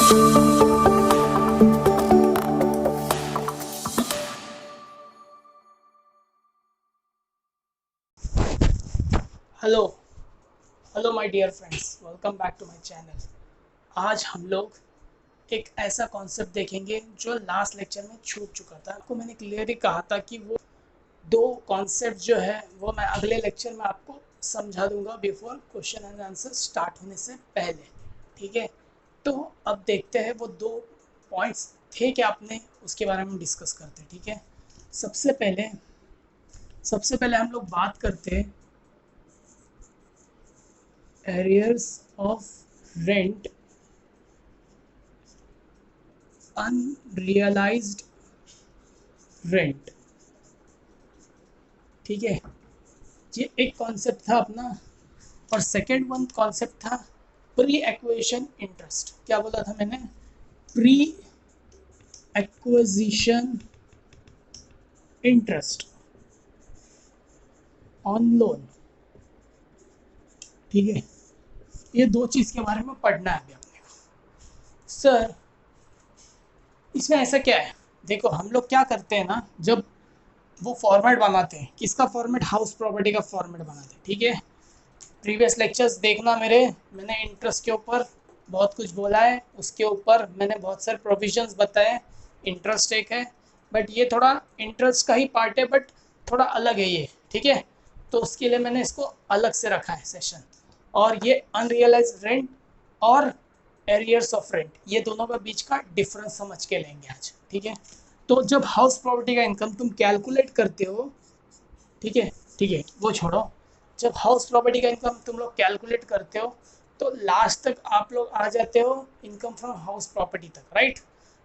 Hello hello my dear friends, welcome back to my channel. आज हम लोग एक ऐसा कॉन्सेप्ट देखेंगे जो लास्ट लेक्चर में छूट चुका था। आपको मैंने क्लियरली कहा था कि वो दो कॉन्सेप्ट जो है वो मैं अगले लेक्चर में आपको समझा दूंगा before question and answer start होने से पहले। ठीक है, तो अब देखते हैं वो दो पॉइंट्स थे क्या आपने, उसके बारे में डिस्कस करते हैं। ठीक है, सबसे पहले हम लोग बात करते हैं arrears of rent, unrealised rent. ठीक है, ये एक कॉन्सेप्ट था अपना। और सेकेंड वन कॉन्सेप्ट था प्री एक्विजिशन इंटरेस्ट। क्या बोला था मैंने? Pre acquisition interest on loan. ठीक है, ये दो चीज़ के बारे में पढ़ना है अभी अपने को। सर इसमें ऐसा क्या है, देखो हम लोग क्या करते हैं ना, जब वो फॉर्मेट बनाते हैं, किसका फॉर्मेट? हाउस प्रॉपर्टी का फॉर्मेट बनाते हैं। ठीक है, प्रीवियस लेक्चर्स देखना मैंने इंटरेस्ट के ऊपर बहुत कुछ बोला है, उसके ऊपर मैंने बहुत सारे प्रोविजंस बताए। इंटरेस्ट एक है, बट ये थोड़ा इंटरेस्ट का ही पार्ट है, बट थोड़ा अलग है ये। ठीक है, तो उसके लिए मैंने इसको अलग से रखा है सेशन। और ये अनरियलाइज रेंट और एरियर्स ऑफ रेंट, ये दोनों के बीच का डिफरेंस समझ के लेंगे आज। ठीक है, तो जब हाउस प्रॉपर्टी का इनकम तुम कैलकुलेट करते हो, ठीक है, वो छोड़ो, जब हाउस प्रॉपर्टी का इनकम तुम लोग कैलकुलेट करते हो तो लास्ट तक आप लोग आ जाते हो इनकम फ्रॉम हाउस प्रॉपर्टी तक, राइट?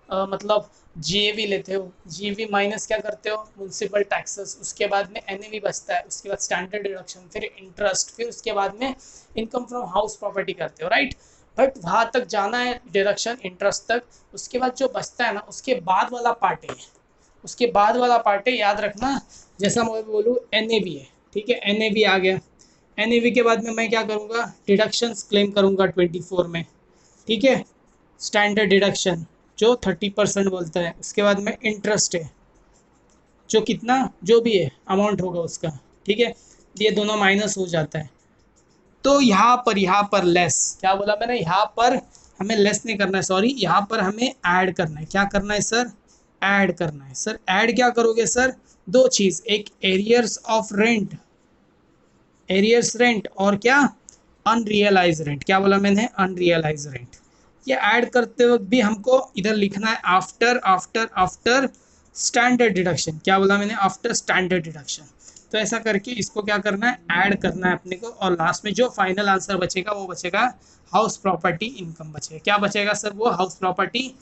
मतलब जीएवी लेते हो, जीएवी माइनस क्या करते हो? म्यूनसिपल टैक्सेस, उसके बाद में एनएवी बचता है, उसके बाद स्टैंडर्ड डिडक्शन, फिर इंटरेस्ट, फिर उसके बाद में इनकम फ्रॉम हाउस प्रॉपर्टी करते हो, राइट? बट वहाँ तक जाना है डिडक्शन इंटरेस्ट तक, उसके बाद जो बचता है ना, उसके बाद वाला पार्ट है, उसके बाद वाला पार्ट है, याद रखना। जैसा मैं बोलूँ एनएवी है, ठीक है, एनएवी आ गया। एनएवी के बाद में मैं क्या करूँगा? डिडक्शंस क्लेम करूँगा 24 में। ठीक है, स्टैंडर्ड डिडक्शन जो 30% बोलता है, उसके बाद में इंटरेस्ट है जो कितना जो भी है अमाउंट होगा उसका। ठीक है, ये दोनों माइनस हो जाता है। तो यहाँ पर लेस, क्या बोला मैंने? यहाँ पर हमें लेस नहीं करना है, सॉरी, यहाँ पर हमें ऐड करना है। क्या करना है सर? ऐड करना है। सर ऐड क्या करोगे सर? दो चीज़, एक arrears of rent, arrears rent, और क्या? Unrealise rent. क्या बोला मैंने? Unrealise rent. ये ऐड करते वक्त भी हमको इधर लिखना है after after after standard deduction. क्या बोला मैंने? After standard deduction. तो ऐसा करके इसको क्या करना है? ऐड करना है अपने को, और लास्ट में जो फाइनल आंसर बचेगा वो बचेगा हाउस प्रॉपर्टी इनकम बचेगा। क्या बचेगा सर? वो हाउस प्रॉपर्टी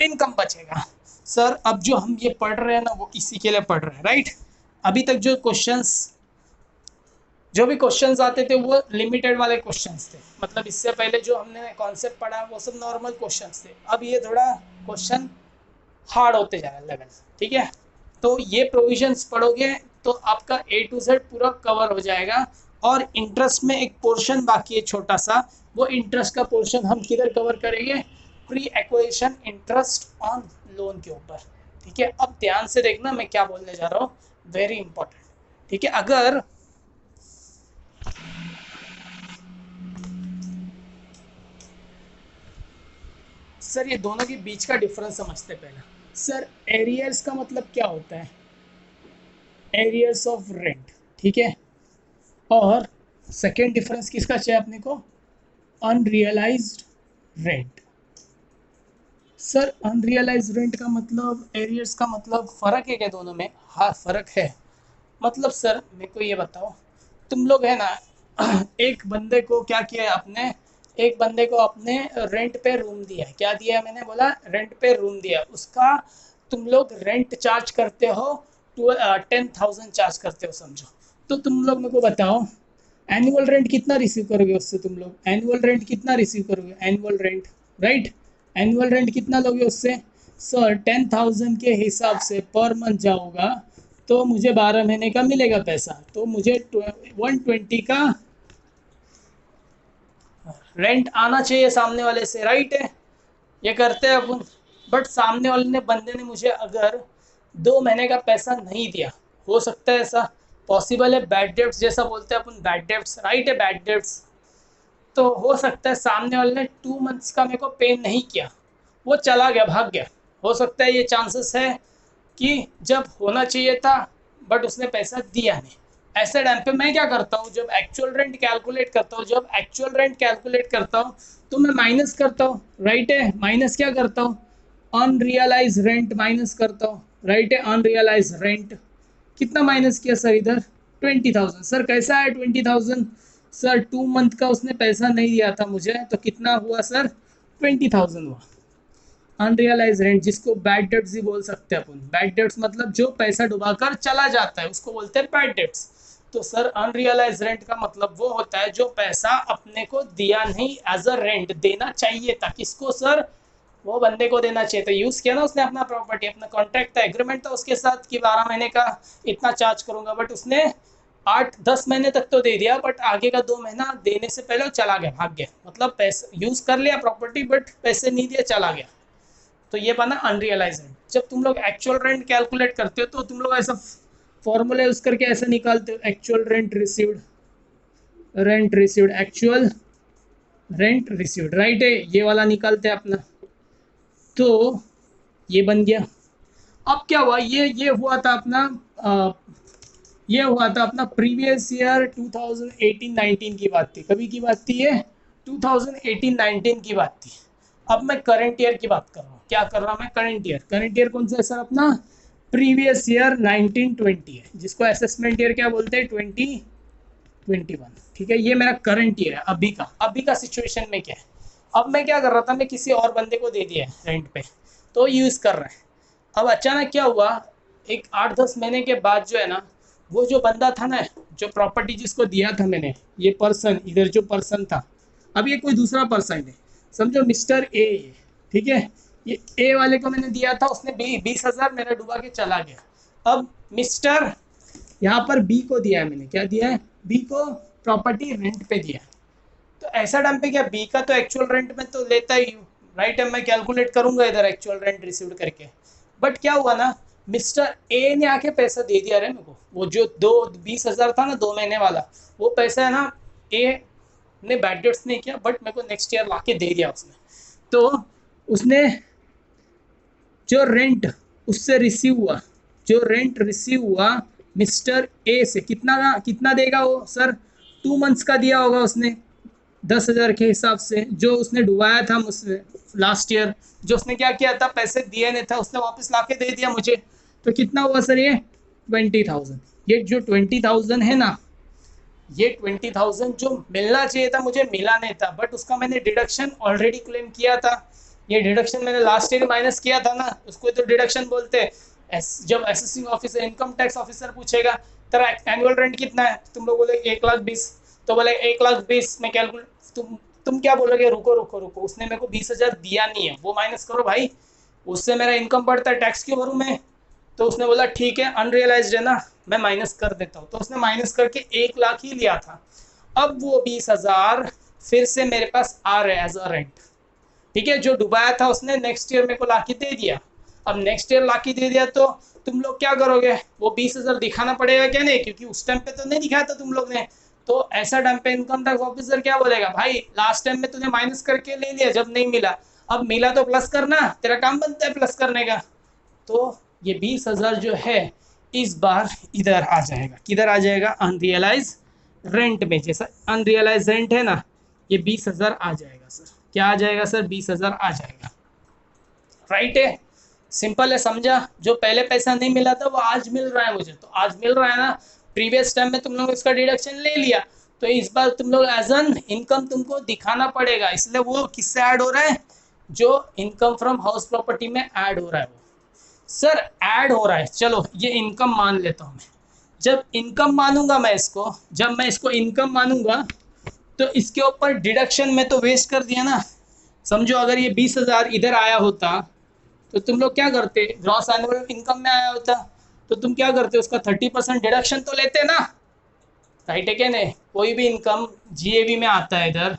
इनकम बचेगा। सर अब जो हम ये पढ़ रहे हैं ना, वो इसी के लिए पढ़ रहे हैं, राइट? अभी तक जो भी क्वेश्चंस आते थे वो लिमिटेड वाले क्वेश्चंस थे, मतलब इससे पहले जो हमने कॉन्सेप्ट पढ़ा वो सब नॉर्मल क्वेश्चंस थे। अब ये थोड़ा क्वेश्चन हार्ड होते जा रहा है लेवल। ठीक है, तो ये प्रोविजंस पढ़ोगे तो आपका ए टू जेड पूरा कवर हो जाएगा। और इंटरेस्ट में एक पोर्शन बाकी है छोटा सा, वो इंटरेस्ट का पोर्शन हम किधर कवर करेंगे? Pre acquisition interest on loan के ऊपर। ठीक है, अब ध्यान से देखना मैं क्या बोलने जा रहा हूँ, वेरी इंपॉर्टेंट। ठीक है, अगर सर ये दोनों के बीच का डिफरेंस समझते पहले। सर एरियर्स का मतलब क्या होता है? Arrears of rent. ठीक है, और सेकेंड डिफरेंस किसका चाहिए अपने को? Unrealised rent. Sir unrealised rent का मतलब, एरियर्स का मतलब, फ़र्क है क्या दोनों में? हाँ फ़र्क है। मतलब सर मेरे को ये बताओ, तुम लोग है ना एक बंदे को क्या किया है आपने? एक बंदे को आपने रेंट पे रूम दिया है। क्या दिया है? मैंने बोला रेंट पे रूम दिया है। उसका तुम लोग रेंट चार्ज करते हो, 10,000 चार्ज करते हो समझो। तो तुम लोग मेरे को बताओ एनुअल रेंट कितना रिसीव करोगे उससे? तुम लोग एनुअल रेंट कितना रिसीव करोगे? Annual rent, right? Annual rent कितना लोगे उससे? सर 10,000 के हिसाब से पर मंथ जाऊँगा तो मुझे 12 महीने का मिलेगा पैसा, तो मुझे 120 का रेंट आना चाहिए सामने वाले से, राइट है? ये करते हैं अपन। बट सामने वाले ने बंदे ने मुझे अगर 2 महीने का पैसा नहीं दिया, हो सकता है ऐसा, पॉसिबल है, बैड डेट्स जैसा बोलते हैं अपन, बैड डेट्स, राइट है, बैड डेट्स। तो हो सकता है सामने वाले ने 2 मंथ्स का मेरे को पे नहीं किया, वो चला गया, भाग गया। हो सकता है ये चांसेस है कि जब होना चाहिए था बट उसने पैसा दिया नहीं। ऐसे टाइम पे मैं क्या करता हूँ, जब एक्चुअल रेंट कैलकुलेट करता हूँ तो मैं माइनस करता हूँ, राइट है, माइनस क्या करता हूँ, अनरियलाइज रेंट माइनस करता हूँ, राइट है, अनरियलाइज रेंट। कितना माइनस किया सर इधर, 20,000। सर कैसा है 20,000, सर 2 मंथ का उसने पैसा नहीं दिया था मुझे, तो कितना हुआ सर, 20,000 हुआ। अनरियलाइज रेंट, जिसको बैड डेट्स भी बोल सकते हैं अपन। बैड डेट्स मतलब जो पैसा डुबाकर चला जाता है उसको बोलते हैं बैड डेट्स। तो सर अनरियलाइज रेंट का मतलब वो होता है जो पैसा अपने को दिया नहीं, एज अ रेंट देना चाहिए था, किसको सर, वो बंदे को देना चाहिए था। यूज किया ना उसने अपना प्रॉपर्टी, अपना कॉन्ट्रैक्ट था, एग्रीमेंट था उसके साथ कि 12 महीने का इतना चार्ज करूंगा, बट उसने 8-10 महीने तक तो दे दिया, बट आगे का 2 महीना देने से पहले वो चला गया, भाग गया, मतलब पैसे यूज कर लिया प्रॉपर्टी बट पैसे नहीं दिए, चला गया। तो ये बना अनरियलाइज रेंट। जब तुम लोग एक्चुअल रेंट कैलकुलेट करते हो तो तुम लोग ऐसा फॉर्मूला यूज करके ऐसा निकालते हो, actual rent received, actual rent received, right है, ये वाला निकालते हैं अपना। तो ये बन गया। अब क्या हुआ, ये हुआ था अपना ये हुआ था अपना प्रीवियस ईयर 2018-19 की बात थी, कभी की बात थी ये, 2018-19 की बात थी। अब मैं करंट ईयर की बात कर रहा हूँ, क्या कर रहा हूँ मैं, करंट ईयर कौन सा है सर, अपना प्रीवियस ईयर 1920 है, जिसको असेसमेंट ईयर क्या बोलते हैं, 2021, ठीक है। ये मेरा करंट ईयर है, अभी का सिचुएशन में क्या है। अब मैं क्या कर रहा था, मैं किसी और बंदे को दे दिया है रेंट पे, तो यूज कर रहा है। अब अचानक क्या हुआ, एक 8-10 महीने के बाद जो है ना, वो जो बंदा था ना, जो प्रॉपर्टी जिसको दिया था मैंने, ये पर्सन, इधर जो पर्सन था, अब ये कोई दूसरा पर्सन है, समझो मिस्टर ए, ठीक है, ये ए वाले को मैंने दिया था, उसने 20,000 मेरा डुबा के चला गया। अब मिस्टर, यहाँ पर बी को दिया है मैंने, क्या दिया है, बी को प्रॉपर्टी रेंट पे दिया है। तो ऐसा टाइम पे क्या, बी का तो एक्चुअल रेंट में तो लेता ही हूँ, राइट है, मैं कैलकुलेट करूंगा इधर एक्चुअल रेंट रिसीव्ड करके। बट क्या हुआ ना, मिस्टर ए ने आके पैसा दे दिया रे मेरे को, वो जो 20,000 था ना 2 महीने वाला, वो पैसा है ना, ए ने बैड डेट्स नहीं किया बट मेरे को नेक्स्ट ईयर ला के दे दिया उसने। तो उसने जो रेंट उससे रिसीव हुआ, जो रेंट रिसीव हुआ मिस्टर ए से, कितना देगा वो सर, 2 मंथ्स का दिया होगा उसने 10,000 के हिसाब से, जो उसने डुबाया था मुझसे लास्ट ईयर, जो उसने क्या किया था, पैसे दिए नहीं था, उसने वापस ला के दे दिया मुझे। तो कितना हुआ सर ये, 20,000। ये जो 20,000 है ना, ये 20,000 जो मिलना चाहिए था मुझे, मिला नहीं था, बट उसका मैंने डिडक्शन ऑलरेडी क्लेम किया था। ये डिडक्शन मैंने लास्ट ईयर माइनस किया था ना, उसको तो डिडक्शन बोलते हैं। जब assessing officer, income tax officer पूछेगा तेरा एनुअल रेंट कितना है, तुम लोग बोले 1,20,000, तो बोले 1,20,000 में कैलकुलेट, तुम क्या बोलोगे, रुको रुको रुको, उसने मेरे को 20,000 दिया नहीं है, वो माइनस करो भाई, उससे मेरा इनकम बढ़ता है, टैक्स क्यों भरूँ मैं। तो उसने बोला ठीक है, अनरियलाइज्ड है ना, मैं माइनस कर देता हूँ। तो उसने माइनस करके 1,00,000 ही लिया था। अब वो 20,000 फिर से मेरे पास आ रहे एज अ रेंट, ठीक है, जो डुबाया था उसने नेक्स्ट ईयर मेरे को लाके दे दिया। अब नेक्स्ट ईयर लाके दे दिया तो तुम लोग क्या करोगे, वो 20,000 दिखाना पड़ेगा क्या, नहीं, क्योंकि उस टाइम पे तो नहीं दिखाया था तुम लोग ने। तो ऐसा टाइम पे इनकम टैक्स ऑफिसर क्या बोलेगा, भाई लास्ट टाइम में तुझे माइनस करके ले लिया जब नहीं मिला, अब मिला तो प्लस करना, तेरा काम बनता है प्लस करने का। तो ये 20,000 जो है इस बार इधर आ जाएगा, किधर आ जाएगा, अनरियलाइज रेंट में। जैसा अनरियलाइज रेंट है ना, ये 20,000 आ जाएगा सर, क्या आ जाएगा सर, 20,000 आ जाएगा, राइट है, सिंपल है, समझा। जो पहले पैसा नहीं मिला था वो आज मिल रहा है मुझे, तो आज मिल रहा है ना, प्रीवियस टाइम में तुम लोग इसका डिडक्शन ले लिया, तो इस बार तुम लोग एज एन इनकम तुमको दिखाना पड़ेगा, इसलिए वो किससे ऐड हो रहा है, जो इनकम फ्रॉम हाउस प्रॉपर्टी में ऐड हो रहा है वो सर, ऐड हो रहा है। चलो ये इनकम मान लेता हूँ मैं, जब इनकम मानूंगा मैं इसको, जब मैं इसको इनकम मानूंगा तो इसके ऊपर डिडक्शन में तो वेस्ट कर दिया ना। समझो अगर ये 20,000 इधर आया होता तो तुम लोग क्या करते, ग्रॉस एनुअल इनकम में आया होता तो तुम क्या करते, उसका 30% डिडक्शन तो लेते ना, राइट है क्या नहीं। कोई भी इनकम जीएवी में आता है, इधर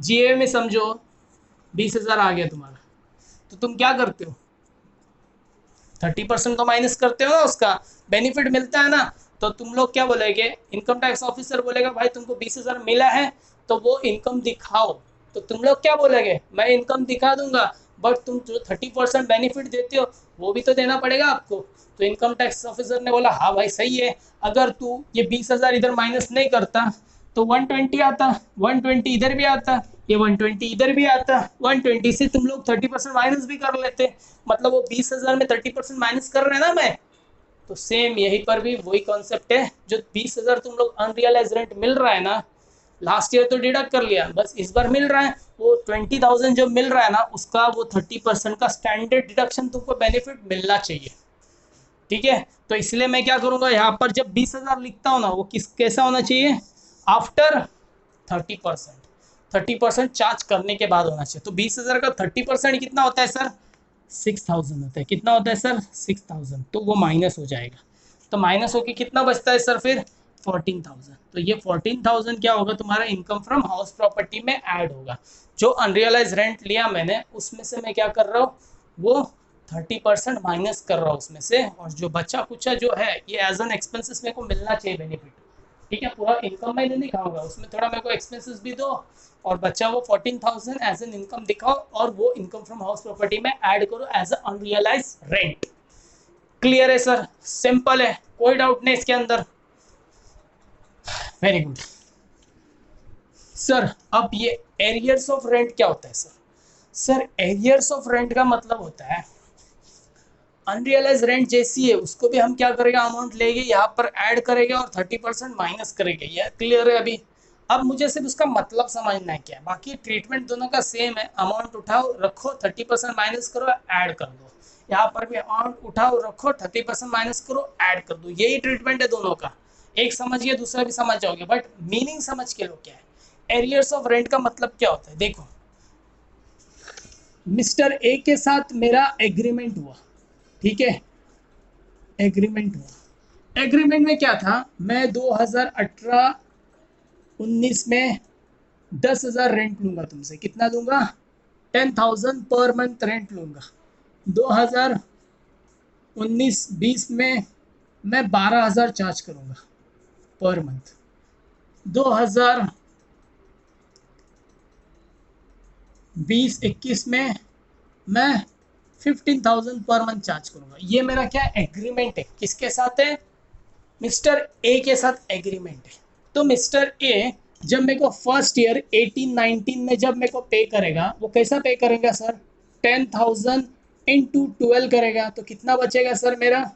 जीएवी में समझो 20,000 आ गया तुम्हारा, तो तुम क्या करते हो, 30% तो माइनस करते हो ना, उसका बेनिफिट मिलता है ना। तो तुम लोग क्या बोलेगे, इनकम टैक्स ऑफिसर बोलेगा भाई तुमको 20,000 मिला है तो वो इनकम दिखाओ। तो तुम लोग क्या बोलेगे, मैं इनकम दिखा दूंगा, बट तुम जो 30% बेनिफिट देते हो वो भी तो देना पड़ेगा आपको। तो इनकम टैक्स ऑफिसर ने बोला हाँ भाई सही है, अगर तू ये 20,000 इधर माइनस नहीं करता तो 120 आता, 120 इधर भी आता, ये 120 इधर भी आता, 120 से तुम लोग 30% माइनस भी कर लेते, मतलब वो 20,000 में 30% माइनस कर रहे हैं ना मैं। तो सेम यहीं पर भी वही कॉन्सेप्ट है, जो 20,000 तुम लोग अनरियलाइज रेंट मिल रहा है ना, लास्ट ईयर तो डिडक्ट कर लिया, बस इस बार मिल रहा है वो 20,000 जो मिल रहा है ना, उसका वो 30% का स्टैंडर्ड डिडक्शन तुमको बेनिफिट मिलना चाहिए। ठीक है, तो इसलिए मैं क्या करूंगा, यहाँ पर जब 20,000 लिखता हूँ ना, वो किस कैसा होना चाहिए, आफ्टर 30%, 30% चार्ज करने के बाद होना चाहिए। तो 20,000 का 30% कितना होता है सर, 6,000 होता है। कितना होता है सर, 6,000। तो वो माइनस हो जाएगा, तो माइनस होके कितना बचता है सर फिर, 14,000। तो ये 14,000 क्या होगा, तुम्हारा इनकम फ्रॉम हाउस प्रॉपर्टी में ऐड होगा। जो अनरियलाइज रेंट लिया मैंने उसमें से मैं क्या कर रहा हूँ, वो 30% माइनस कर रहा हूँ उसमें से, और जो बचा कुचा जो है ये एज एन एक्सपेंसेस मेरे को मिलना चाहिए बेनिफिट। ठीक है, पूरा इनकम मैं नहीं खाऊंगा, उसमें थोड़ा मेरे को एक्सपेंसेस भी दो, और बच्चा वो 14,000 एज एन इनकम दिखाओ, और वो इनकम फ्रॉम हाउस प्रॉपर्टी में ऐड करो as a unrealise rent. Clear है सर, सिंपल है, कोई डाउट नहीं इसके अंदर। Very good sir. अब ये एरियर्स ऑफ रेंट क्या होता है sir, sir arrears of rent का मतलब होता है अनरियलाइज रेंट जैसी है उसको भी हम क्या करेंगे, अमाउंट लेंगे यहाँ पर ऐड करेंगे और 30% माइनस करेंगे। ये क्लियर है अभी। अब मुझे सिर्फ उसका मतलब समझना है क्या है, बाकी ट्रीटमेंट दोनों का सेम है, अमाउंट उठाओ रखो 30% माइनस करो ऐड कर दो, यहाँ पर भी अमाउंट उठाओ रखो 30% माइनस करो ऐड कर दो, यही ट्रीटमेंट है दोनों का। एक समझिए दूसरा भी समझ जाओगे, बट मीनिंग समझ के लो क्या है। एरियर्स ऑफ रेंट का मतलब क्या होता है, देखो मिस्टर ए के साथ मेरा एग्रीमेंट हुआ, ठीक है, एग्रीमेंट हुआ। एग्रीमेंट में क्या था, मैं 2018-19 में 10,000 रेंट लूंगा तुमसे, कितना लूंगा, 10,000 पर मंथ रेंट लूंगा। 2019-20 में मैं 12,000 चार्ज करूंगा पर मंथ। 2020-21 में मैं 15,000 पर मंथ चार्ज करूंगा। ये मेरा क्या एग्रीमेंट है, किसके साथ है, मिस्टर ए के साथ एग्रीमेंट है। तो मिस्टर ए जब मेरे को फर्स्ट ईयर 18-19 में जब मेरे को पे करेगा, वो कैसा पे करेगा सर, 10,000 इंटू 12 करेगा, तो कितना बचेगा सर मेरा,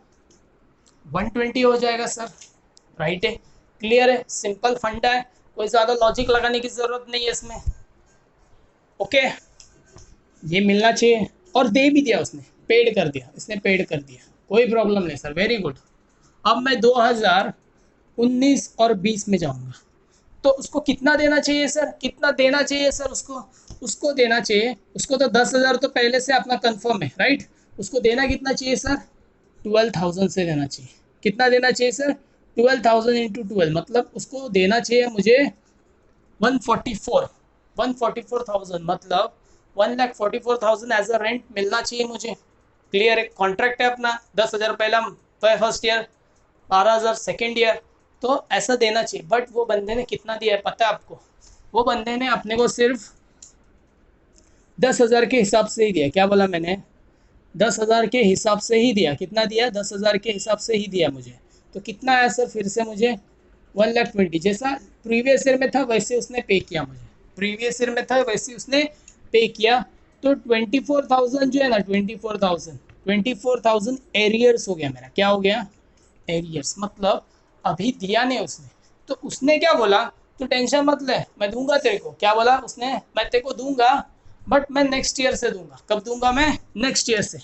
120 हो जाएगा सर। राइट है, क्लियर है, सिंपल फंडा है, कोई ज़्यादा लॉजिक लगाने की ज़रूरत नहीं है इसमें। ओके, ये मिलना चाहिए, और दे भी दिया उसने, पेड कर दिया, इसने पेड कर दिया, कोई प्रॉब्लम नहीं सर, वेरी गुड। अब मैं 2019 और 20 में जाऊंगा, तो उसको कितना देना चाहिए सर, कितना देना चाहिए सर उसको, उसको देना चाहिए, उसको तो 10,000 तो पहले से अपना कंफर्म है, राइट। उसको देना कितना चाहिए सर, 12,000 से देना चाहिए। कितना देना चाहिए सर, 12,000 इंटू 12, मतलब उसको देना चाहिए मुझे 144,000, मतलब 1,44,000 एज अ रेंट मिलना चाहिए मुझे। क्लियर है, कॉन्ट्रैक्ट है अपना, 10,000 पहला फर्स्ट ईयर, 12,000 सेकेंड ईयर, तो ऐसा देना चाहिए। बट वो बंदे ने कितना दिया है पता है आपको, वो बंदे ने अपने को सिर्फ 10,000 के हिसाब से ही दिया। क्या बोला मैंने, 10,000 के हिसाब से ही दिया। कितना दिया, 10,000 के हिसाब से ही दिया मुझे। तो कितना आया सर, फिर से मुझे 1,20,000, जैसा प्रीवियस ईयर में था वैसे उसने पे किया मुझे, प्रीवियस ईयर में था वैसे उसने पे किया। तो 24,000 जो है ना, 24,000 एरियर्स हो गया मेरा। क्या हो गया, एरियर्स, मतलब अभी दिया नहीं उसने। तो उसने क्या बोला, तो टेंशन मत ले, मैं दूंगा तेरे को। क्या बोला उसने, मैं तेरे को दूंगा, बट मैं नेक्स्ट ईयर से दूंगा। कब दूंगा मैं, नेक्स्ट ईयर से।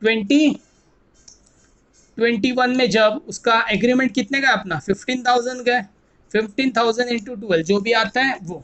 2021 में जब उसका एग्रीमेंट कितने का अपना 15,000 का, 15,000 इंटू 12 जो भी आता है वो,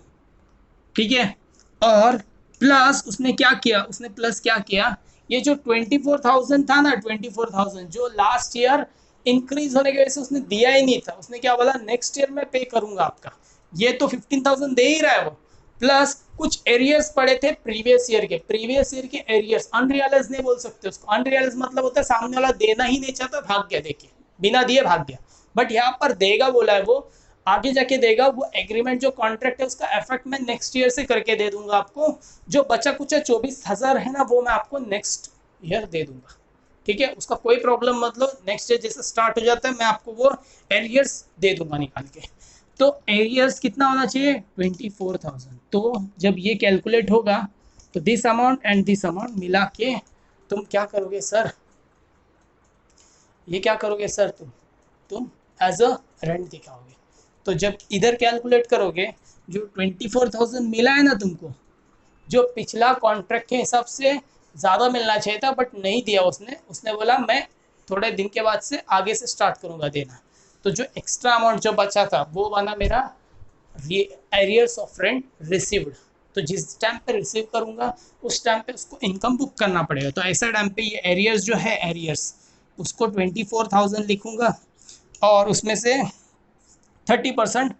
ठीक है। और प्लस उसने क्या किया, उसने प्लस क्या किया, ये जो 24,000 था ना, 24,000 जो लास्ट ईयर इंक्रीज होने की वजह से उसने दिया ही नहीं था, उसने क्या बोला, नेक्स्ट ईयर में पे करूंगा आपका। ये तो 15,000 दे ही रहा है वो, प्लस कुछ एरियर्स पड़े थे प्रीवियस ईयर के, प्रीवियस ईयर के एरियर्स, अनरियलाइज नहीं बोल सकते उसको, अनरियलाइज मतलब होता है सामने वाला देना ही नहीं चाहता, भाग गया देके, बिना दिए भाग गया, बट यहाँ पर देगा बोला है वो, आगे जाके देगा, वो एग्रीमेंट जो कॉन्ट्रैक्ट है उसका इफेक्ट मैं नेक्स्ट ईयर से करके दे दूंगा आपको, जो बचा कुछ 24,000 है ना वो मैं आपको नेक्स्ट ईयर दे दूंगा, ठीक है, उसका कोई प्रॉब्लम, मतलब नेक्स्ट ईयर जैसे स्टार्ट हो जाता है मैं आपको वो एरियर्स दे दूंगा निकाल के। तो एरियर्स कितना होना चाहिए 24,000, तो जब ये कैलकुलेट होगा तो this amount and this amount मिला के तुम क्या करोगे सर, ये क्या करोगे सर, तुम एज अ रेंट दिखाओगे। तो जब इधर कैलकुलेट करोगे जो 24,000 मिला है ना तुमको, जो पिछला कॉन्ट्रैक्ट के हिसाब से ज़्यादा मिलना चाहिए था बट नहीं दिया उसने, उसने बोला मैं थोड़े दिन के बाद से आगे से स्टार्ट करूँगा देना, तो जो एक्स्ट्रा अमाउंट जो बचा था वो बना मेरा एरियर्स ऑफ रेंट रिसीव्ड। तो जिस टाइम पे रिसीव करूँगा उस टाइम पे उसको इनकम बुक करना पड़ेगा, तो ऐसा टाइम पे ये एरियर्स जो है एरियर्स उसको 24,000 लिखूँगा और उसमें से 30%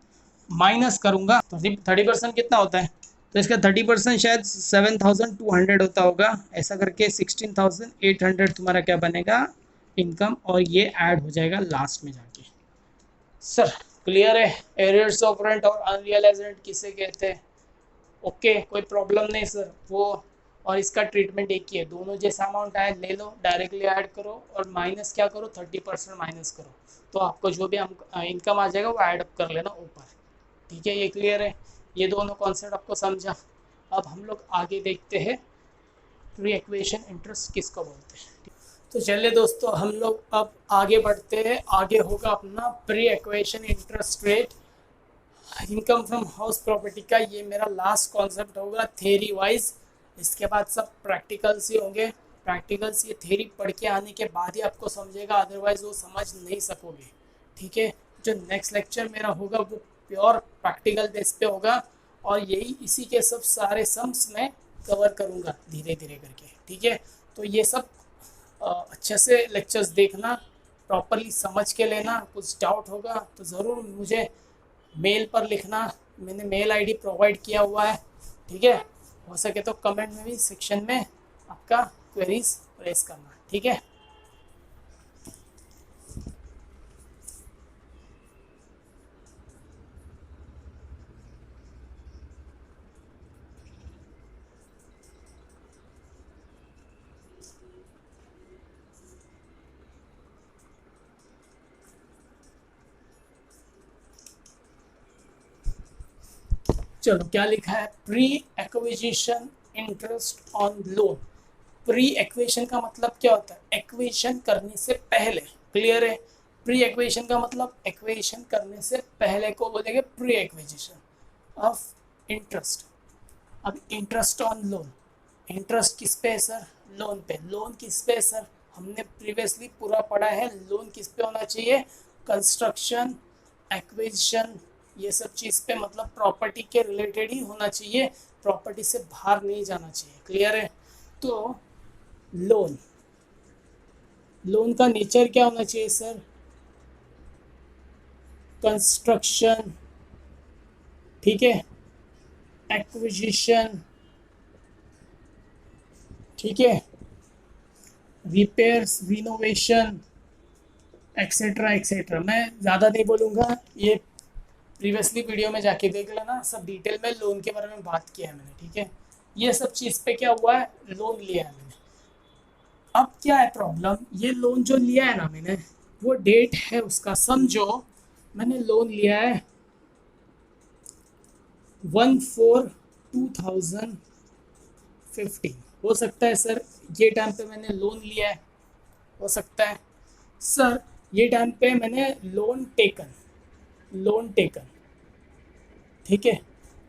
माइनस करूँगा, तो 30% कितना होता है, तो इसका 30% शायद 7,200 होता होगा, ऐसा करके 16,800 तुम्हारा क्या बनेगा इनकम, और ये ऐड हो जाएगा लास्ट में जाके। सर क्लियर है, एरियर्स ऑफ रेंट और अनरियलाइज्ड रेंट किसे कहते हैं, ओके कोई प्रॉब्लम नहीं सर वो, और इसका ट्रीटमेंट एक ही है, दोनों जैसा अमाउंट आए ले लो डायरेक्टली ऐड करो और माइनस क्या करो 30% माइनस करो, तो आपको जो भी इनकम आ जाएगा वो ऐड अप कर लेना ऊपर, ठीक है, ये क्लियर है, ये दोनों कॉन्सेप्ट आपको समझा। अब हम लोग आगे देखते हैं प्री एक्वेशन इंटरेस्ट किसको बोलते हैं। तो चलिए दोस्तों हम लोग अब आगे बढ़ते हैं, आगे होगा अपना pre equation interest rate income from house property का, ये मेरा लास्ट कॉन्सेप्ट होगा थ्योरी वाइज, इसके बाद सब प्रैक्टिकल्स ही होंगे, प्रैक्टिकल्स ये थ्योरी पढ़ के आने के बाद ही आपको समझेगा, अदरवाइज वो समझ नहीं सकोगे, ठीक है। जो नेक्स्ट लेक्चर मेरा होगा वो प्योर प्रैक्टिकल बेस पे होगा और यही इसी के सब सारे सम्स मैं कवर करूँगा धीरे धीरे करके, ठीक है। तो ये सब अच्छे से लेक्चर्स देखना, प्रॉपरली समझ के लेना, कुछ डाउट होगा तो ज़रूर मुझे मेल पर लिखना, मैंने मेल आईडी प्रोवाइड किया हुआ है, ठीक है, हो सके तो कमेंट में भी सेक्शन में आपका क्वेरीज रेज करना, ठीक है। चलो क्या लिखा है, pre acquisition interest on loan. Pre equation का मतलब क्या होता है, एक्वेशन करने से पहले, क्लियर है, प्री एक्वेशन का मतलब एक्वेशन करने से पहले को बोलेंगे प्री एक्विजिशन ऑफ इंटरेस्ट। अब इंटरेस्ट ऑन लोन, इंटरेस्ट किस पे है सर, लोन पे, लोन किस पे है सर, हमने प्रीवियसली पूरा पढ़ा है, लोन किस पे होना चाहिए, कंस्ट्रक्शन एक्विजिशन ये सब चीज़ पे, मतलब प्रॉपर्टी के रिलेटेड ही होना चाहिए, प्रॉपर्टी से बाहर नहीं जाना चाहिए, क्लियर है। तो लोन, लोन का नेचर क्या होना चाहिए सर, कंस्ट्रक्शन, ठीक है, एक्विजिशन, ठीक है, रिपेयर्स, रिनोवेशन, एक्सेट्रा एक्सेट्रा। मैं ज़्यादा नहीं बोलूँगा, ये प्रीवियसली वीडियो में जाके देख लेना, सब डिटेल में लोन के बारे में बात किया है मैंने, ठीक है। ये सब चीज़ पे क्या हुआ है, लोन लिया है मैंने। अब क्या है प्रॉब्लम, ये लोन जो लिया है ना मैंने, वो डेट है उसका, समझो मैंने लोन लिया है 1/4/2015, हो सकता है सर ये टाइम पे मैंने लोन लिया है, हो सकता है सर ये टाइम पे मैंने लोन टेकन, ठीक है,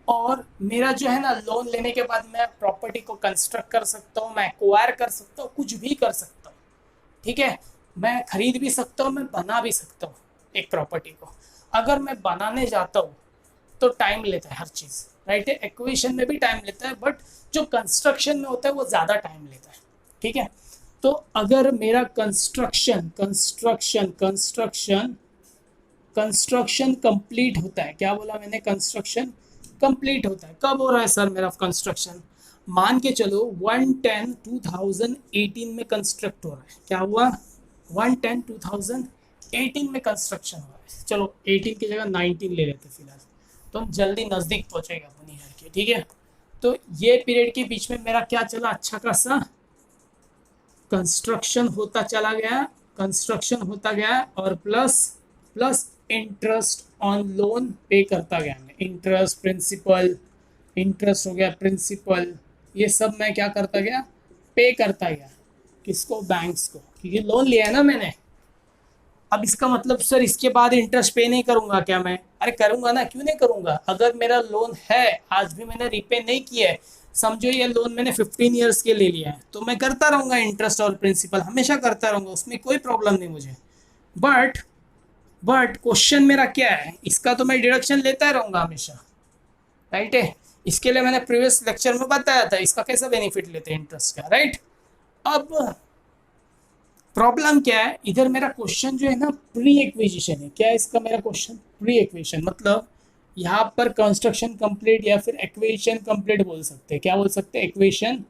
और मेरा जो है ना लोन लेने के बाद मैं प्रॉपर्टी को कंस्ट्रक्ट कर सकता हूँ, मैं एक्वायर कर सकता हूँ, कुछ भी कर सकता हूँ, ठीक है, मैं खरीद भी सकता हूँ, मैं बना भी सकता हूँ एक प्रॉपर्टी को। अगर मैं बनाने जाता हूँ तो टाइम लेता है हर चीज़, राइट है, एक्विजिशन में भी टाइम लेता है, बट जो कंस्ट्रक्शन में होता है वो ज़्यादा टाइम लेता है, ठीक है। तो अगर मेरा कंस्ट्रक्शन कंप्लीट होता है, क्या बोला मैंने, कंस्ट्रक्शन कंप्लीट होता है। कब हो रहा है सर मेरा कंस्ट्रक्शन? मान के चलो 1/10/2018 में कंस्ट्रक्ट हो रहा है। क्या हुआ? 1/10/2018 में कंस्ट्रक्शन हो रहा है। चलो 18 की जगह 19 ले लेते फिलहाल, तो हम जल्दी नज़दीक पहुंचेगा अपनी ईयर के, ठीक है। तो ये पीरियड के बीच में मेरा क्या चला? अच्छा खासा कंस्ट्रक्शन होता चला गया, कंस्ट्रक्शन होता गया, और plus plus interest on loan पे करता गया मैं। इंटरेस्ट, प्रिंसिपल, इंटरेस्ट हो गया, प्रिंसिपल, ये सब मैं क्या करता गया? पे करता गया। किसको? बैंक्स को, क्योंकि लोन लिया है ना मैंने। अब इसका मतलब सर इसके बाद इंटरेस्ट पे नहीं करूंगा क्या मैं? अरे करूंगा ना, क्यों नहीं करूंगा? अगर मेरा लोन है, आज भी मैंने रिपे नहीं किया है, समझो ये लोन मैंने 15 ईयर्स के ले लिया है, तो मैं करता रहूंगा इंटरेस्ट और प्रिंसिपल, हमेशा करता रहूंगा, उसमें कोई प्रॉब्लम नहीं मुझे। बट क्वेश्चन मेरा क्या है? इसका तो मैं डिडक्शन लेता रहूंगा हमेशा, राइट है। इसके लिए मैंने प्रीवियस लेक्चर में बताया था इसका कैसा बेनिफिट लेते हैं इंटरेस्ट का, राइट। अब प्रॉब्लम क्या है? इधर मेरा क्वेश्चन जो है ना प्री एक्विजिशन है। क्या है इसका मेरा क्वेश्चन? प्री एक्विजिशन, मतलब यहाँ पर कंस्ट्रक्शन कंप्लीट या फिर एक्विजिशन कंप्लीट बोल सकते हैं। क्या बोल सकते हैं? एक्विजिशन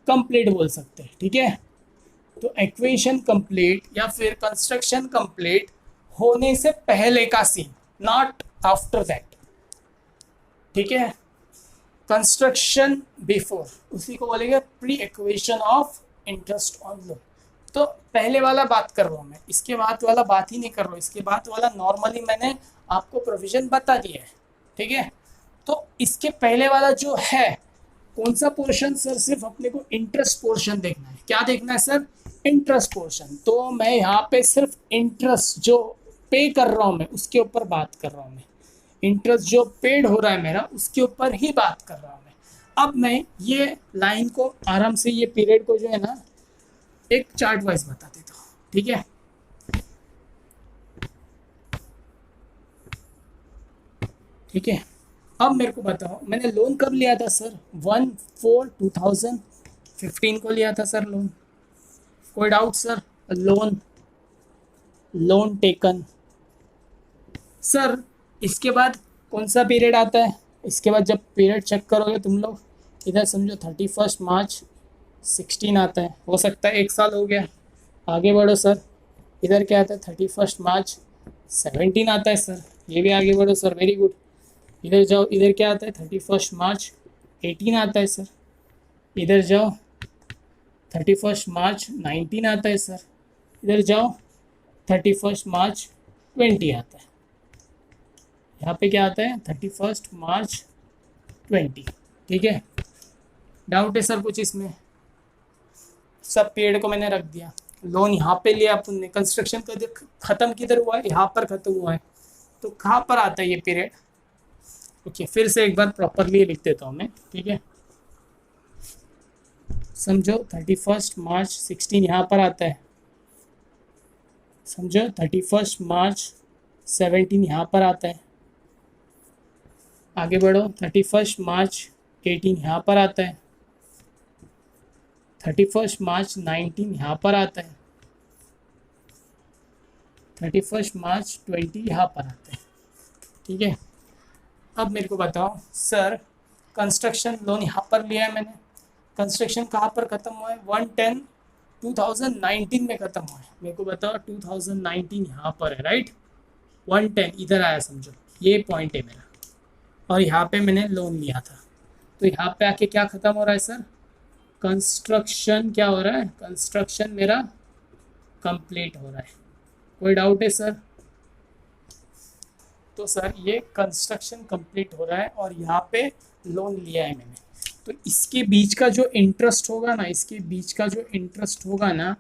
कंप्लीट बोल सकते हैं, ठीक है। तो एक्विजिशन कंप्लीट या फिर कंस्ट्रक्शन कंप्लीट होने से पहले का सीन, नॉट आफ्टर दैट, ठीक है। कंस्ट्रक्शन बिफोर, उसी को बोलेंगे pre acquisition of interest on loan. तो पहले वाला बात कर रहा हूँ मैं, इसके बाद वाला बात ही नहीं कर रहा हूँ। इसके बाद वाला नॉर्मली मैंने आपको प्रोविजन बता दिया है, ठीक है। तो इसके पहले वाला जो है कौन सा पोर्शन सर? सिर्फ अपने को इंटरेस्ट पोर्शन देखना है। क्या देखना है सर? Interest portion. तो मैं यहाँ पे सिर्फ इंटरेस्ट जो पे कर रहा हूँ मैं उसके ऊपर बात कर रहा हूँ मैं। इंटरेस्ट जो पेड हो रहा है मेरा उसके ऊपर ही बात कर रहा हूँ मैं। अब मैं ये लाइन को आराम से, ये पीरियड को जो है ना एक चार्ट वाइज बता देता हूँ, ठीक है। ठीक है, अब मेरे को बताओ मैंने लोन कब लिया था सर? 1/4/2015 को लिया था सर लोन। कोई doubt sir? Loan taken. Sir इसके बाद कौन सा पीरियड आता है? इसके बाद जब पीरियड चेक करोगे तुम लोग, इधर समझो 31 मार्च 16 आता है, हो सकता है 1 साल हो गया। आगे बढ़ो सर, इधर क्या आता है? 31 मार्च 17 आता है सर, ये भी आगे बढ़ो सर, वेरी गुड। इधर जाओ, इधर क्या आता है? 31 मार्च 18 आता है सर। इधर जाओ 31 मार्च 19 आता है सर। इधर जाओ 31 मार्च 20 आता है। यहाँ पे क्या आता है? 31 मार्च 20, ठीक है। डाउट है सर कुछ इसमें? सब पीरियड को मैंने रख दिया। लोन यहाँ पे लिया अपन ने, कंस्ट्रक्शन का खत्म किधर हुआ है? यहाँ पर खत्म हुआ है, तो कहाँ पर आता है ये पीरियड? ओके, फिर से एक बार प्रॉपरली लिख देता हूँ मैं, ठीक है। समझो 31 मार्च 16 यहाँ पर आता है, समझो 31 मार्च 17 यहाँ पर आता है। आगे बढ़ो, 31 मार्च 18 यहाँ पर आता है। 31 मार्च 19 यहाँ पर आता है। 31 मार्च 20 यहाँ पर आता है, ठीक है। अब मेरे को बताओ सर, कंस्ट्रक्शन लोन यहाँ पर लिया है मैंने, कंस्ट्रक्शन कहाँ पर ख़त्म हुआ है? 1/10/2019 में ख़त्म हुआ है। मेरे को बताओ 2019 यहाँ पर है, राइट। 1/10 इधर आया, समझो ये पॉइंट है मेरा, और यहाँ पे मैंने लोन लिया था। तो यहाँ पे आके क्या ख़त्म हो रहा है सर? कंस्ट्रक्शन क्या हो रहा है? कंस्ट्रक्शन मेरा कंप्लीट हो रहा है। कोई डाउट है सर? तो सर ये कंस्ट्रक्शन कंप्लीट हो रहा है और यहाँ पे लोन लिया है मैंने, तो इसके बीच का जो इंटरेस्ट होगा ना, इसके बीच का जो इंटरेस्ट होगा ना,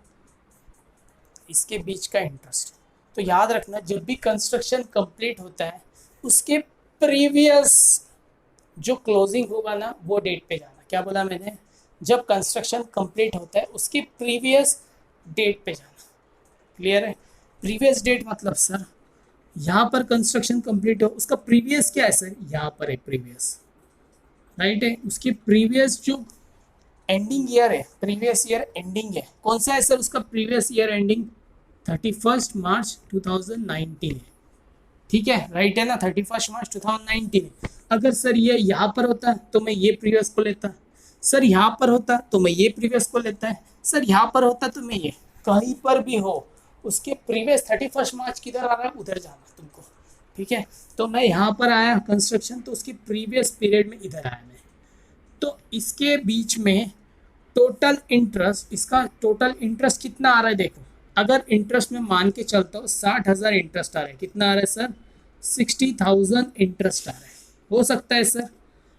इसके बीच का इंटरेस्ट, तो याद रखना जब भी कंस्ट्रक्शन कंप्लीट होता है उसके प्रीवियस जो क्लोजिंग होगा ना वो डेट पे जाना। क्या बोला मैंने? जब कंस्ट्रक्शन कंप्लीट होता है उसके प्रीवियस डेट पे जाना। क्लियर है? प्रीवियस डेट मतलब सर यहाँ पर कंस्ट्रक्शन कंप्लीट हो, उसका प्रीवियस क्या है सर? यहाँ पर है प्रीवियस, राइट है। उसके प्रीवियस जो एंडिंग ईयर है, प्रीवियस ईयर एंडिंग है, कौन सा है सर उसका प्रीवियस ईयर एंडिंग? 31 मार्च 2019 है, ठीक है, राइट है ना, 31 मार्च 2019। अगर सर ये यहाँ पर होता तो मैं ये प्रीवियस को लेता, सर यहाँ पर होता तो मैं ये प्रीवियस को लेता है, सर यहाँ पर होता तो मैं ये, कहीं पर भी हो उसके प्रीवियस 31 मार्च किधर आ रहा है उधर जाना तुमको, ठीक है। तो मैं यहाँ पर आया कंस्ट्रक्शन, तो उसकी प्रीवियस पीरियड में इधर आया मैं, तो इसके बीच में टोटल इंटरेस्ट, इसका टोटल इंटरेस्ट कितना आ रहा है देखो, अगर इंटरेस्ट में मान के चलता हूँ 60,000 इंटरेस्ट आ रहा है, कितना आ रहा है सर 60,000 इंटरेस्ट आ रहा है, हो सकता है सर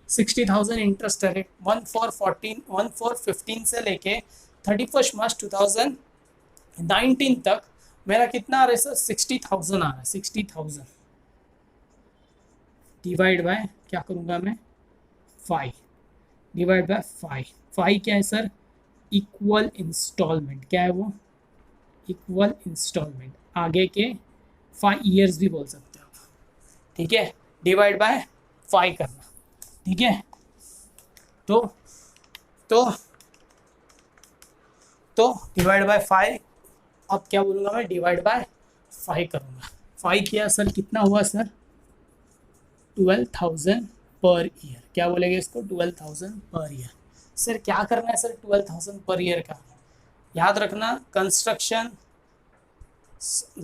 60,000 इंटरेस्ट आ रहा है 1415 से लेके 31 मार्च 2019 तक मेरा कितना आ रहा है सर 60,000 आ रहा है, 60,000 डिवाइड बाय क्या करूँगा मैं 5, डिवाइड बाय 5 क्या है सर इक्वल इंस्टॉलमेंट, क्या है वो इक्वल इंस्टॉलमेंट, आगे के 5 ईयर्स भी बोल सकते हो आप, ठीक है, डिवाइड बाय 5 करना, ठीक है। तो डिवाइड बाय 5, अब क्या बोलूँगा मैं डिवाइड बाय 5 करूँगा, 5 किया सर कितना हुआ सर 12,000 पर ईयर, क्या बोलेंगे इसको 12,000 पर ईयर। सर क्या करना है सर 12,000 पर ईयर का, याद रखना कंस्ट्रक्शन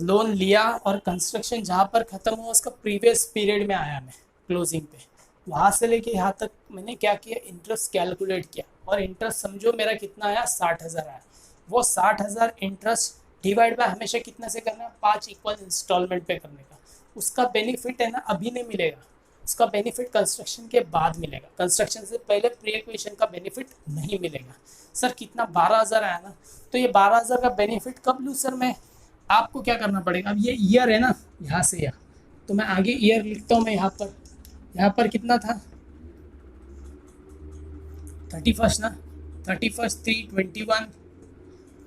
लोन लिया और कंस्ट्रक्शन जहाँ पर ख़त्म हुआ उसका प्रीवियस पीरियड में आया मैं क्लोजिंग पे, वहाँ से लेके यहाँ तक मैंने क्या किया इंटरेस्ट कैलकुलेट किया, और इंटरेस्ट समझो मेरा कितना आया 60,000 आया, वो 60,000 इंटरेस्ट डिवाइड बाय हमेशा कितने से करना है 5 इक्वल इंस्टॉलमेंट पे करने का, उसका बेनिफिट है ना अभी नहीं मिलेगा, उसका बेनिफिट कंस्ट्रक्शन के बाद मिलेगा, कंस्ट्रक्शन से पहले प्री एक्विजिशन का बेनिफिट नहीं मिलेगा। सर कितना 12,000 आया ना, तो ये 12,000 का बेनिफिट कब लूँ सर मैं, आपको क्या करना पड़ेगा, अब ये ईयर है ना यहाँ से यहाँ, तो मैं आगे ईयर लिखता हूँ मैं यहाँ पर कितना था 31 ना, 31/3/21,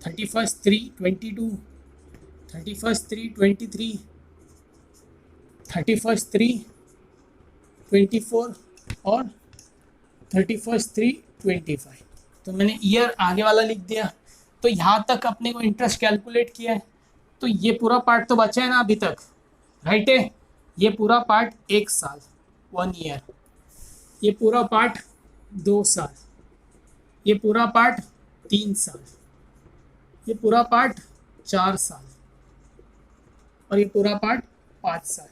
31/3/22, 31/3/23, 31/3/24 और 31/3/25, तो मैंने ईयर आगे वाला लिख दिया। तो यहाँ तक अपने को इंटरेस्ट कैलकुलेट किया है, तो ये पूरा पार्ट तो बचा है ना अभी तक, राइट है, ये पूरा पार्ट 1 साल 1 ईयर, ये पूरा पार्ट 2 साल, ये पूरा पार्ट 3 साल, ये पूरा पार्ट 4 साल और ये पूरा पार्ट 5 साल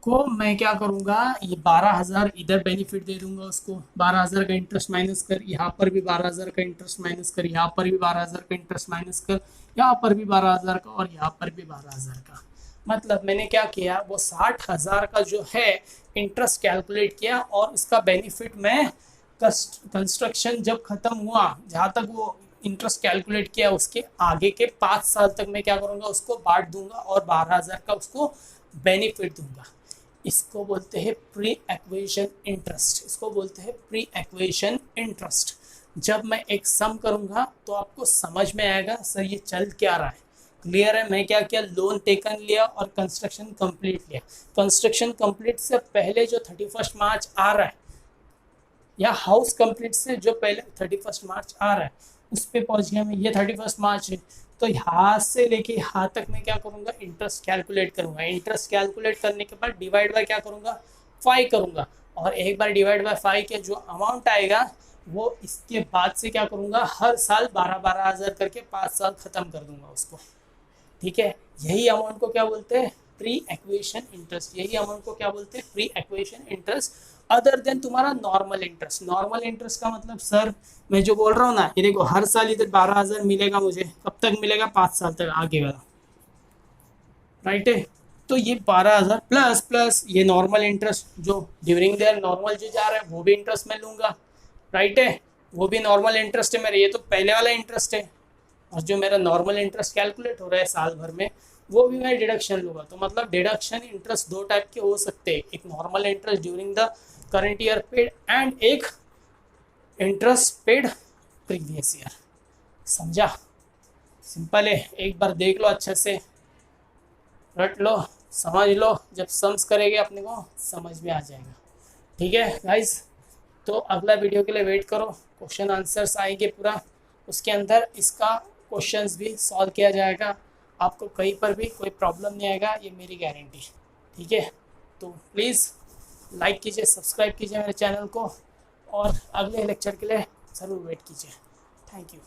को मैं क्या करूँगा, ये 12,000 इधर बेनिफिट दे दूंगा उसको, 12,000 का इंटरेस्ट माइनस कर, यहाँ पर भी 12,000 का इंटरेस्ट माइनस कर, यहाँ पर भी 12,000 का इंटरेस्ट माइनस कर, यहाँ पर भी 12,000 का और यहाँ पर भी 12,000 का, मतलब मैंने क्या किया वो 60,000 का जो है इंटरेस्ट कैलकुलेट किया, और उसका बेनिफिट मैं कंस्ट्रक्शन जब खत्म हुआ जहाँ तक वो इंटरेस्ट कैलकुलेट किया उसके आगे के 5 साल तक मैं क्या करूँगा उसको बांट दूंगा और 12,000 का उसको बेनिफिट दूंगा। इसको बोलते हैं प्री एक्विजिशन इंटरेस्ट, इसको बोलते हैं प्री एक्विजिशन इंटरेस्ट। जब मैं एक सम करूंगा तो आपको समझ में आएगा सर ये चल क्या रहा है, क्लियर है। मैं क्या किया, लोन टेकन लिया और कंस्ट्रक्शन कंप्लीट लिया। कंस्ट्रक्शन कंप्लीट से पहले जो 31 मार्च आ रहा है, या हाउस कंप्लीट से जो पहले 31 मार्च आ रहा है उस पर पहुंच गया मैं, ये 31 मार्च है, तो यहाँ से लेके यहाँ तक मैं क्या करूँगा, इंटरेस्ट कैलकुलेट करूँगा। इंटरेस्ट कैलकुलेट करने के बाद डिवाइड बाय क्या करूँगा, 5 करूँगा, और एक बार डिवाइड बाय 5 के जो अमाउंट आएगा वो इसके बाद से क्या करूँगा, हर साल 12-12 हज़ार करके 5 साल ख़त्म कर दूँगा उसको, ठीक है। यही अमाउंट को क्या बोलते हैं, प्री एक्विजिशन इंटरेस्ट। यही अमाउंट को क्या बोलते हैं, pre acquisition interest, other than तुम्हारा नॉर्मल इंटरेस्ट। नॉर्मल इंटरेस्ट का मतलब सर मैं जो बोल रहा हूँ ना, ये देखो हर साल इधर 12,000 मिलेगा मुझे, कब तक मिलेगा, 5 साल तक आगे वाला, राइट है। तो ये 12,000 प्लस ये नॉर्मल इंटरेस्ट जो ड्यूरिंग देयर नॉर्मल जो जा रहा है वो भी इंटरेस्ट मैं लूँगा, राइट है, वो भी नॉर्मल इंटरेस्ट है मेरा। ये तो पहले वाला इंटरेस्ट है, और जो मेरा नॉर्मल इंटरेस्ट कैलकुलेट हो रहा है साल भर में वो भी मैं डिडक्शन लूँगा। तो मतलब डिडक्शन इंटरेस्ट 2 टाइप के हो सकते हैं, एक normal interest during the current year paid and एक इंटरेस्ट पेड प्रीवियस ईयर। समझा, सिंपल है, एक बार देख लो अच्छे से, रट लो, समझ लो, जब सम्स करेंगे अपने को समझ में आ जाएगा, ठीक है गाइस। तो अगला वीडियो के लिए वेट करो, क्वेश्चन आंसर्स आएंगे पूरा, उसके अंदर इसका क्वेश्चंस भी सॉल्व किया जाएगा, आपको कहीं पर भी कोई प्रॉब्लम नहीं आएगा, ये मेरी गारंटी है। ठीक है, तो प्लीज़ लाइक कीजिए, सब्सक्राइब कीजिए मेरे चैनल को, और अगले लेक्चर के लिए ज़रूर वेट कीजिए। Thank you.